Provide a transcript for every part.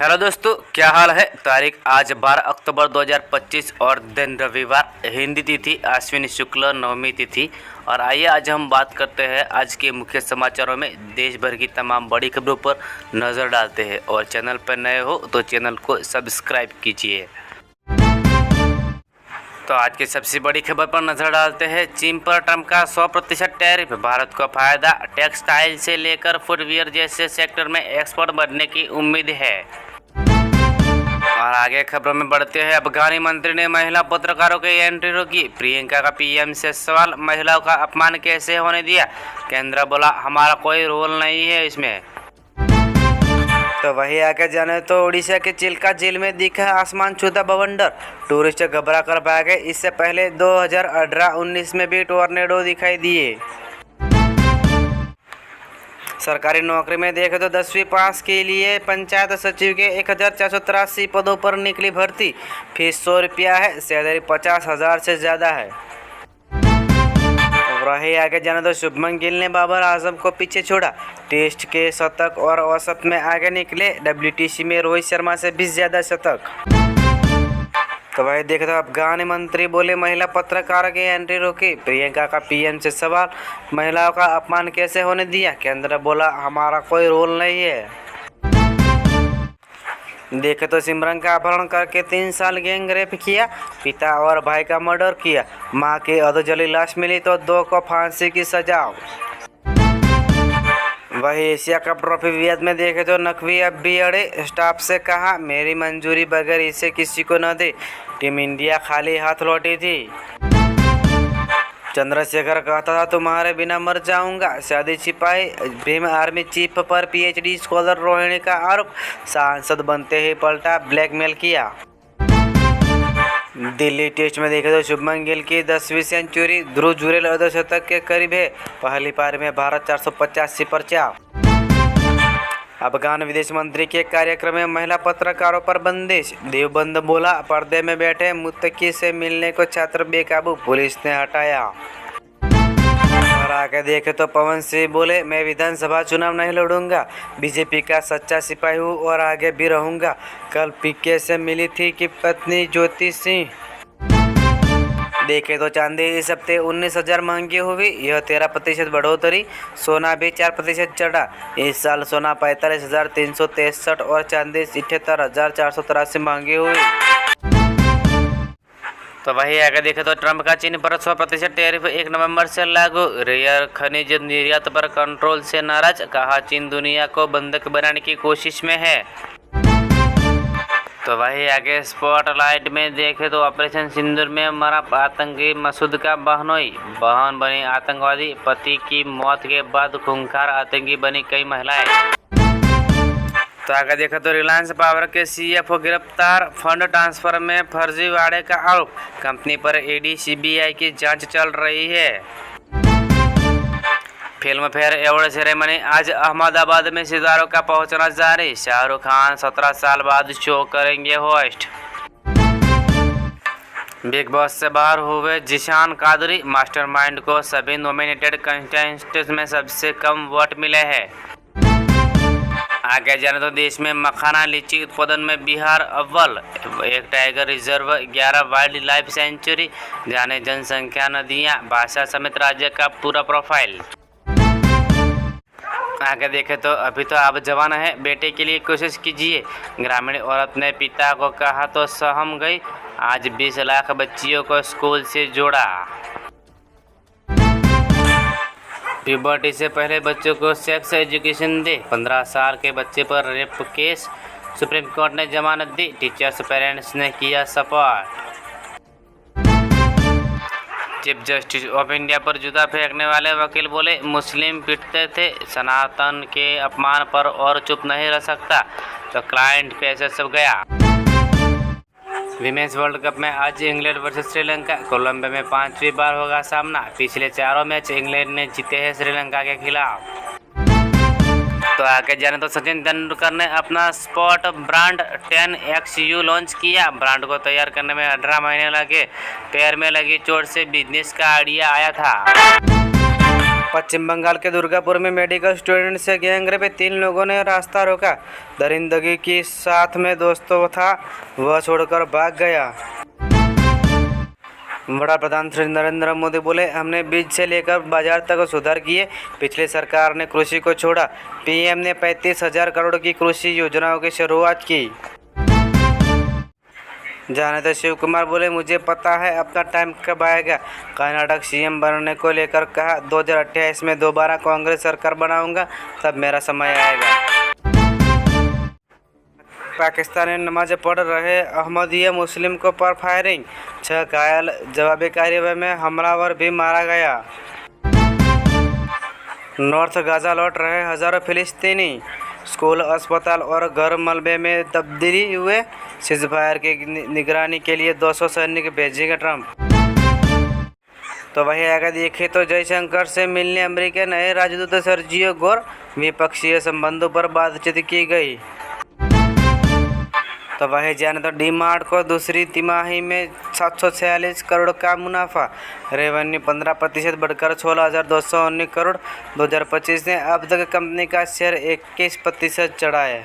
Hello दोस्तों, क्या हाल है। तारीख आज 12 अक्टूबर 2025 और दिन रविवार, हिंदी तिथि अश्विनी शुक्ल नवमी तिथि। और आइए आज हम बात करते हैं आज के मुख्य समाचारों में देश भर की तमाम बड़ी खबरों पर नज़र डालते हैं। और चैनल पर नए हो तो चैनल को सब्सक्राइब कीजिए। तो आज की सबसे बड़ी खबर पर नजर डालते हैं। चीन पर ट्रंप का 100% टैरिफ, भारत को फायदा। टेक्सटाइल से लेकर फुटवियर जैसे सेक्टर में एक्सपोर्ट बढ़ने की उम्मीद है। और आगे खबरों में बढ़ते हैं। अफगानी मंत्री ने महिला पत्रकारों की एंट्री रोकी। प्रियंका का पीएम से सवाल, महिलाओं का अपमान कैसे होने दिया। केंद्र बोला, हमारा कोई रोल नहीं है इसमें। तो वही आगे जाने तो उड़ीसा के चिल्का झील में दिखा आसमान छूता बवंडर, टूरिस्ट घबरा कर भागे। इससे पहले 2018-19 में भी टोर्नेडो दिखाई दिए। सरकारी नौकरी में देखें तो 10वीं पास के लिए पंचायत सचिव के 1483 पदों पर निकली भर्ती। फीस 100 रुपया है, सैलरी 50,000 से ज़्यादा है। वही आगे जाने तो शुभमन गिल ने बाबर आजम को पीछे छोड़ा। टेस्ट के शतक और औसत में आगे निकले। WTC में रोहित शर्मा से भी ज़्यादा शतक। तो वही देखे तो अफगान मंत्री बोले, महिला पत्रकार की एंट्री रोकी। प्रियंका का पीएम से सवाल, महिलाओं का अपमान कैसे होने दिया। केंद्र बोला, हमारा कोई रोल नहीं है। देखे तो सिमरन का अपहरण करके 3 साल गैंग रेप किया। पिता और भाई का मर्डर किया। मां की अधजली लाश मिली तो 2 को फांसी की सजा। वही एशिया कप ट्रॉफी विवाद में देखे तो नकवी अब भी अड़े। स्टाफ से कहा, मेरी मंजूरी बगैर इसे किसी को न दे। टीम इंडिया खाली हाथ लौटी थी। चंद्रशेखर कहता था, तुम्हारे बिना मर जाऊंगा। शादी छिपाई। भीम आर्मी चीफ पर PhD स्कॉलर रोहिणी का आरोप। सांसद बनते ही पलटा, ब्लैकमेल किया। दिल्ली टेस्ट में देखे तो शुभमन गिल की 10वीं सेंचुरी, ध्रुव जुरेल अर्धशतक के करीब है। पहली पारी में भारत 485 पर चा। अफगान विदेश मंत्री के कार्यक्रम में महिला पत्रकारों पर बंदिश। देवबंद बोला, पर्दे में बैठे मुत्तकी से मिलने को छात्र बेकाबू, पुलिस ने हटाया। और आगे देखे तो पवन सिंह बोले, मैं विधानसभा चुनाव नहीं लड़ूंगा। बीजेपी का सच्चा सिपाही हूँ और आगे भी रहूंगा। कल PK से मिली थी कि पत्नी ज्योति सिंह। देखे तो चांदी इस हफ्ते 19,000 महंगी हुई, यह 13% बढ़ोतरी। सोना भी 4% चढ़ा। इस साल सोना 45,363 और चांदी 78,483 महंगी हुई। तो वही आगे देखे तो ट्रंप का चीन पर 100% टैरिफ 1 नवंबर से लागू। रेयर खनिज निर्यात पर कंट्रोल से नाराज, कहा चीन दुनिया को बंधक बनाने की कोशिश में है। तो वही आगे स्पॉटलाइट में देखे तो ऑपरेशन सिंदूर में मरा आतंकी मसूद का बहनोई, बहन बनी आतंकवादी। पति की मौत के बाद खूंखार आतंकी बनी कई महिलाएं। तो आगे देखा तो रिलायंस पावर के CFO गिरफ्तार, फंड ट्रांसफर में फर्जीवाड़े का आरोप। कंपनी पर ED CBI की जांच चल रही है। फिल्म फेयर अवार्ड सेरेमनी आज अहमदाबाद में सितारों का पहुंचना जारी। शाहरुख खान 17 साल बाद शो करेंगे होस्ट। बिग बॉस से बाहर हुए जिशान कादरी, मास्टरमाइंड को सभी नॉमिनेटेड कंटेस्टेंट्स में सबसे कम वोट मिले हैं। आगे जाने तो देश में मखाना लीची उत्पादन में बिहार अव्वल। 1 tiger reserve, 11 wild life sanctuary. जाने जनसंख्या, नदियां, भाषा समेत राज्य का पूरा प्रोफाइल। आगे देखे तो अभी तो आप जवान हैं, बेटे के लिए कोशिश कीजिए। ग्रामीण औरत ने पिता को कहा तो सहम गई। आज 20 लाख बच्चियों को स्कूल से जोड़ा। प्यूबर्टी से पहले बच्चों को सेक्स एजुकेशन दे। 15 साल के बच्चे पर रेप केस, सुप्रीम कोर्ट ने जमानत दी। टीचर्स पेरेंट्स ने किया support. Chief justice of India पर जूता फेंकने वाले वकील बोले, मुस्लिम पिटते थे, सनातन के अपमान पर और चुप नहीं रह सकता। तो क्लाइंट पैसे सब गया। विमेंस वर्ल्ड कप में आज इंग्लैंड वर्सेस श्रीलंका। कोलंबो में 5वीं बार होगा सामना। पिछले 4 मैच इंग्लैंड ने जीते हैं श्रीलंका के खिलाफ। तो आगे जाने तो सचिन तेंदुलकर ने अपना स्पोर्ट ब्रांड 10XU लॉन्च किया। ब्रांड को तैयार करने में 18 महीने लगे। पैर में लगी चोट से बिजनेस का आइडिया आया था। पश्चिम बंगाल के दुर्गापुर में मेडिकल स्टूडेंट से गैंगरेप, 3 लोगों ने रास्ता रोका। दरिंदगी के साथ में दोस्तों था, वह छोड़कर भाग गया। बड़ा प्रधान श्री नरेंद्र मोदी बोले, हमने बीज से लेकर बाजार तक सुधार किए। पिछली सरकार ने कृषि को छोड़ा। पीएम ने 35,000 करोड़ की कृषि योजनाओं की शुरुआत की। जाने तो शिव कुमार बोले, मुझे पता है अपना टाइम कब आएगा। कर्नाटक सीएम बनने को लेकर कहा, 2028 में दोबारा कांग्रेस सरकार बनाऊंगा, तब मेरा समय आएगा। पाकिस्तान में नमाज पढ़ रहे अहमदिया मुस्लिम को पर फायरिंग, 6 घायल। जवाबी कार्रवाई में हमलावर भी मारा गया। नॉर्थ गाजा लौट रहे हजारों फिलिस्तीनी, स्कूल, अस्पताल और घर मलबे में तब्दीली हुए। सीज़फायर की निगरानी के लिए 200 सैनिक भेजेंगे ट्रंप। तो वही आगे देखें तो जयशंकर से मिलने अमेरिका नए राजदूत सर्जियो गोर, द्विपक्षीय संबंधों पर बातचीत की गई। तो वही जाने तो डी-मार्ट को दूसरी तिमाही में 746 करोड़ का मुनाफा, रेवेन्यू 15% बढ़कर 16,219 करोड़। 2025 ने अब तक कंपनी का शेयर 21% चढ़ा है।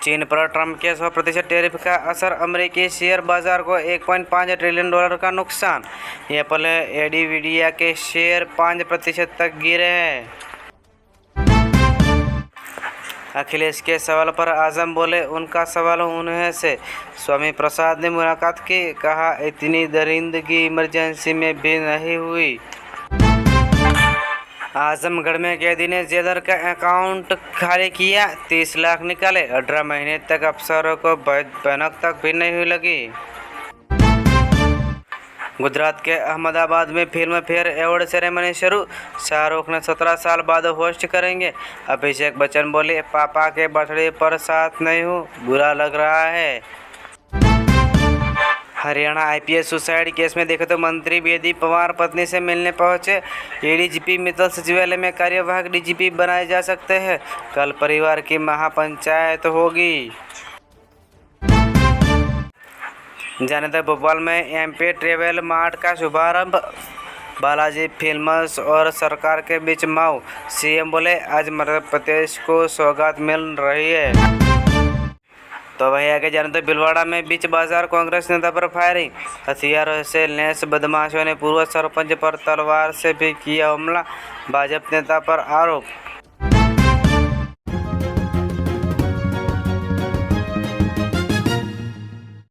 चीन पर ट्रंप के 100% टैरिफ का असर, अमेरिकी शेयर बाजार को $1.5 ट्रिलियन का नुकसान। एप्पल, एनवीडिया के शेयर 5% तक गिरे हैं। अखिलेश के सवाल पर आजम बोले, उनका सवाल उन्हें से। स्वामी प्रसाद ने मुलाकात की, कहा इतनी दरिंदगी इमरजेंसी में भी नहीं हुई। आजमगढ़ में कैदी ने जेलर का अकाउंट खाली किया, 30 लाख निकाले। 18 महीने तक अफसरों को भनक तक भी नहीं लगी। गुजरात के अहमदाबाद में फिल्म फेयर अवार्ड सेरेमनी शुरू, शाहरुख ने 17 साल बाद होस्ट करेंगे। अभिषेक बच्चन बोले, पापा के बर्थडे पर साथ नहीं हूँ, बुरा लग रहा है। हरियाणा आईपीएस सुसाइड केस में देखे तो मंत्री बेदी पवार पत्नी से मिलने पहुंचे। एडीजीपी मित्तल सचिवालय में कार्यवाहक डीजीपी बनाए जा सकते हैं। कल परिवार की महापंचायत होगी। जाने तक भोपाल में एमपी ट्रेवल मार्ट का शुभारंभ, बालाजी फिल्म्स और सरकार के बीच माऊ। सीएम बोले, आज मध्य प्रदेश को सौगात मिल रही है। तो वही आगे जाने तो भीलवाड़ा में बीच बाजार कांग्रेस नेता पर फायरिंग, हथियारों से लैस बदमाशों ने पूर्व सरपंच पर तलवार से भी किया हमला, भाजपा नेता पर आरोप।